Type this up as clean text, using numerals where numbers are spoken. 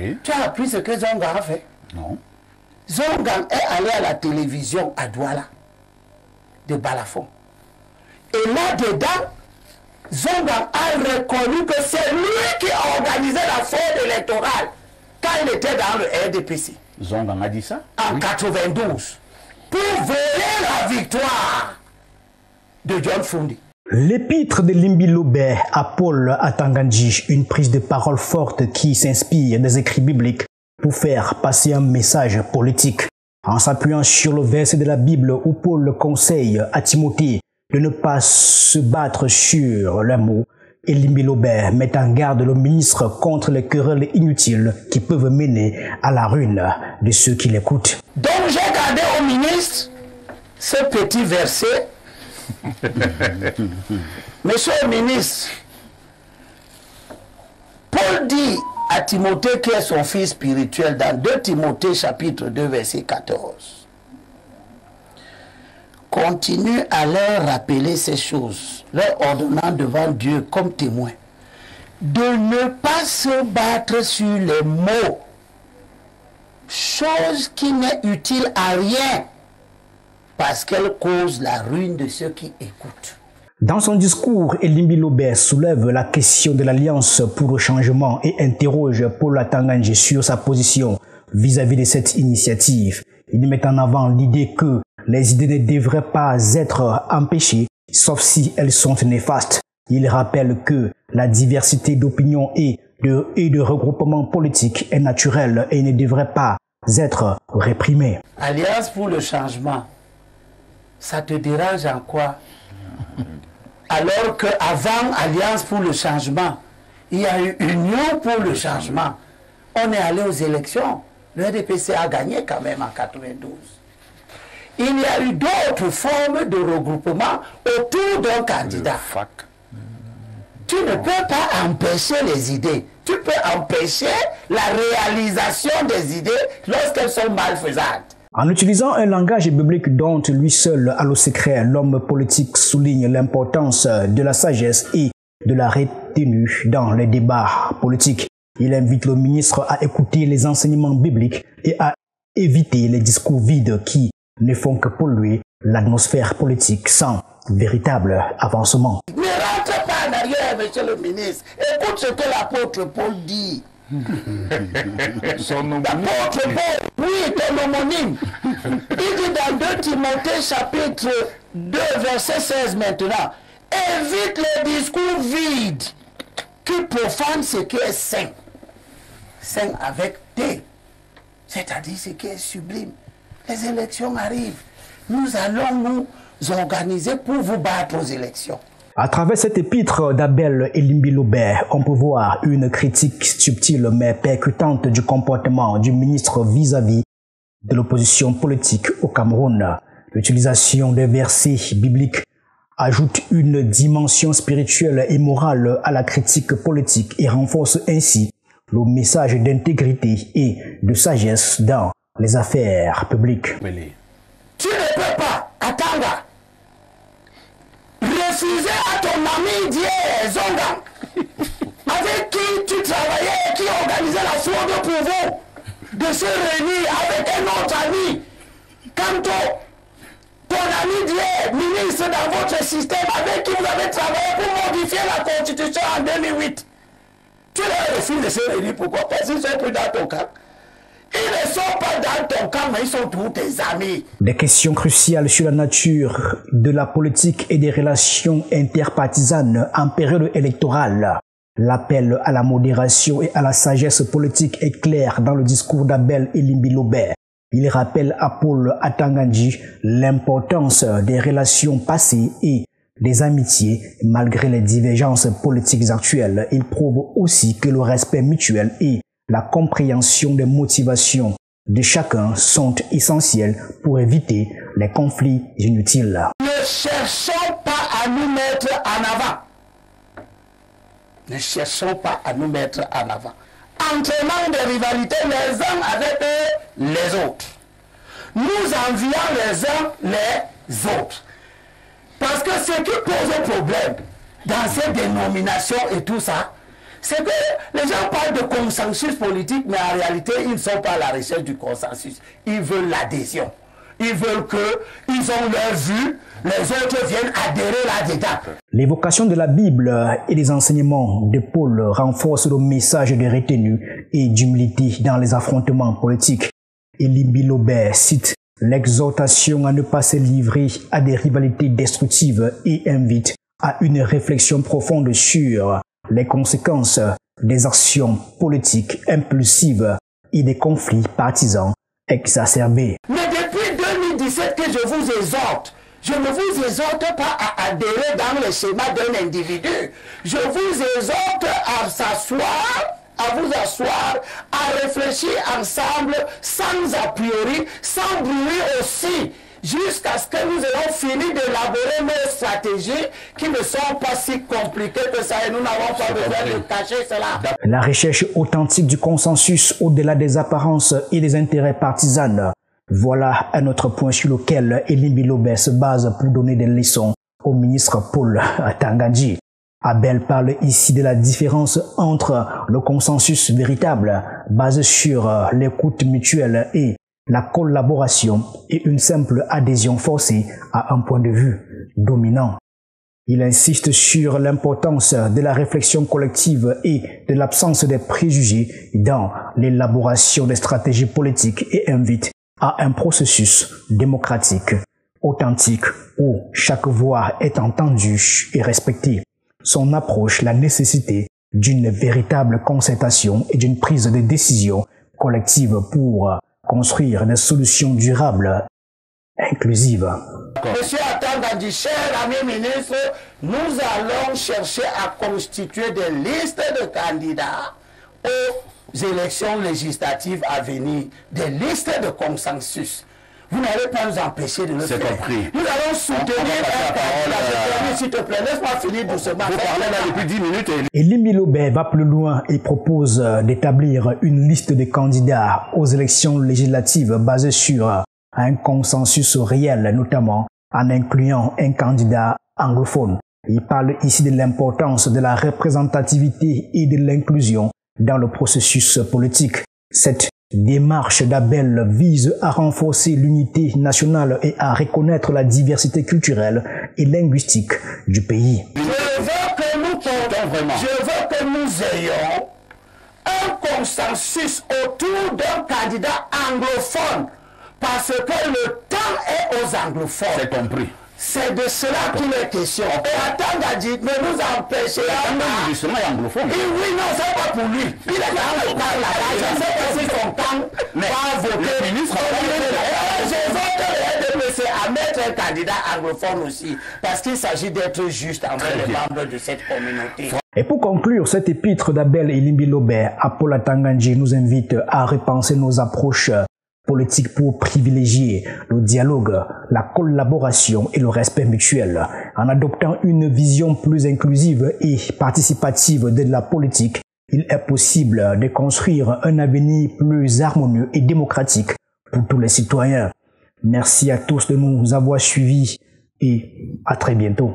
Oui. Tu as appris ce que Zonga a fait? Non. Zonga est allé à la télévision à Douala, de Balafon. Et là-dedans, Zonga a reconnu que c'est lui qui a organisé la fraude électorale quand il était dans le RDPC. Zonga a dit ça? En 92, pour voler la victoire de John Fundi. L'épître de Limbi Lobé à Paul Atangandji, une prise de parole forte qui s'inspire des écrits bibliques pour faire passer un message politique. En s'appuyant sur le verset de la Bible où Paul conseille à Timothée de ne pas se battre sur les mots, et Limbi Lobé met en garde le ministre contre les querelles inutiles qui peuvent mener à la ruine de ceux qui l'écoutent. Donc j'ai gardé au ministre ce petit verset. Monsieur le ministre, Paul dit à Timothée qui est son fils spirituel dans 2 Timothée chapitre 2 verset 14. Continue à leur rappeler ces choses, leur ordonnant devant Dieu comme témoin, de ne pas se battre sur les mots, chose qui n'est utile à rien, parce qu'elle cause la ruine de ceux qui écoutent. Dans son discours, Limbi Lobé soulève la question de l'Alliance pour le changement et interroge Paul Atangandji sur sa position vis-à-vis de cette initiative. Il met en avant l'idée que les idées ne devraient pas être empêchées, sauf si elles sont néfastes. Il rappelle que la diversité d'opinions et de regroupements politiques est naturelle et ne devrait pas être réprimée. Alliance pour le changement, ça te dérange en quoi? Alors qu'avant Alliance pour le changement, il y a eu Union pour le changement. On est allé aux élections. Le RDPC a gagné quand même en 92. Il y a eu d'autres formes de regroupement autour d'un candidat. Tu ne peux pas empêcher les idées. Tu peux empêcher la réalisation des idées lorsqu'elles sont malfaisantes. En utilisant un langage biblique dont lui seul a le secret, l'homme politique souligne l'importance de la sagesse et de la retenue dans les débats politiques. Il invite le ministre à écouter les enseignements bibliques et à éviter les discours vides qui ne font que polluer l'atmosphère politique sans véritable avancement. Ne rentre pas en arrière, monsieur le ministre. Écoute ce que l'apôtre Paul dit. L'apôtre Paul, oui, ton homonyme. Il dit dans 2 Timothée chapitre 2 verset 16 maintenant, évite les discours vides qui profanent ce qui est saint. Saint avec T, c'est-à-dire ce qui est sublime. Les élections arrivent. Nous allons nous organiser pour vous battre aux élections. À travers cet épître d'Abel et Limbi Lobé, on peut voir une critique subtile mais percutante du comportement du ministre vis-à-vis de l'opposition politique au Cameroun. L'utilisation des versets bibliques ajoute une dimension spirituelle et morale à la critique politique et renforce ainsi le message d'intégrité et de sagesse dans les affaires publiques. Tu ne peux pas attendre. Refuser à ton ami d'hier, Zonga, avec qui tu travaillais et qui organisait la fraude pour vous, de se réunir avec un autre ami, Kanto, ton ami d'hier, ministre dans votre système, avec qui vous avez travaillé pour modifier la Constitution en 2008. Tu leur refuses de se réunir, pourquoi? Parce qu'ils sont plus dans ton camp. Ils ne sont pas dans ton camp, mais ils sont tous tes amis. Des questions cruciales sur la nature de la politique et des relations interpartisanes en période électorale. L'appel à la modération et à la sagesse politique est clair dans le discours d'Abel et Limbi Lobé. Il rappelle à Paul Atangandji l'importance des relations passées et des amitiés malgré les divergences politiques actuelles. Il prouve aussi que le respect mutuel et la compréhension des motivations de chacun sont essentiels pour éviter les conflits inutiles. Ne cherchons pas à nous mettre en avant. Ne cherchons pas à nous mettre en avant. Entraînant des rivalités les uns avec les autres. Nous envions les uns les autres. Parce que ce qui pose un problème dans ces dénominations et tout ça, C'est que les gens parlent de consensus politique, mais en réalité, ils ne sont pas à la recherche du consensus. Ils veulent l'adhésion. Ils veulent qu'ils ont leur vue, les autres viennent adhérer là-dedans. L'évocation de la Bible et des enseignements de Paul renforce le message de retenue et d'humilité dans les affrontements politiques. Elimbi Lobert cite l'exhortation à ne pas se livrer à des rivalités destructives et invite à une réflexion profonde sur les conséquences des actions politiques impulsives et des conflits partisans exacerbés. Mais depuis 2017 que je vous exhorte, je ne vous exhorte pas à adhérer dans le schéma d'un individu. Je vous exhorte à vous asseoir, à réfléchir ensemble, sans a priori, sans bruit aussi, jusqu'à ce que nous ayons fini d'élaborer nos stratégies qui ne sont pas si compliquées que ça et nous n'avons pas besoin de cacher cela. La recherche authentique du consensus au-delà des apparences et des intérêts partisans. Voilà un autre point sur lequel Elimbi Lobert se base pour donner des leçons au ministre Paul Atanga-Nji. Abel parle ici de la différence entre le consensus véritable, basé sur l'écoute mutuelle et la collaboration, et une simple adhésion forcée à un point de vue dominant. Il insiste sur l'importance de la réflexion collective et de l'absence des préjugés dans l'élaboration des stratégies politiques et invite à un processus démocratique, authentique, où chaque voix est entendue et respectée. Son approche, la nécessité d'une véritable concertation et d'une prise de décision collective pour construire des solutions durables, inclusives. Monsieur Atanga-Nji, cher ami ministre, nous allons chercher à constituer des listes de candidats aux élections législatives à venir, des listes de consensus. Vous n'allez pas nous empêcher de le faire. Compris. Nous allons soutenir un candidat. S'il te plaît, laisse-moi finir doucement. Vous parlez là depuis 10 minutes. Elimbi Lobert va plus loin et propose d'établir une liste de candidats aux élections législatives basée sur un consensus réel, notamment en incluant un candidat anglophone. Il parle ici de l'importance de la représentativité et de l'inclusion dans le processus politique. Cette démarche d'Abel vise à renforcer l'unité nationale et à reconnaître la diversité culturelle et linguistique du pays. Je veux que nous ayons un consensus autour d'un candidat anglophone, parce que le temps est aux anglophones. C'est compris. C'est de cela qu'il est question. Et Atanga-Nji ne nous empêchera pas. Justement, il est anglophone. Oui, non, c'est pas pour lui. Il est dans le camp là-bas. Je sais que si son camp va voter. Le ministre Je veux à mettre un candidat anglophone aussi, parce qu'il s'agit d'être juste envers les membres de cette communauté. Et pour conclure, cet épître d'Abel Elimbi Lobert à Paul Atanga-Nji nous invite à repenser nos approches politique pour privilégier le dialogue, la collaboration et le respect mutuel. En adoptant une vision plus inclusive et participative de la politique, il est possible de construire un avenir plus harmonieux et démocratique pour tous les citoyens. Merci à tous de nous avoir suivis et à très bientôt.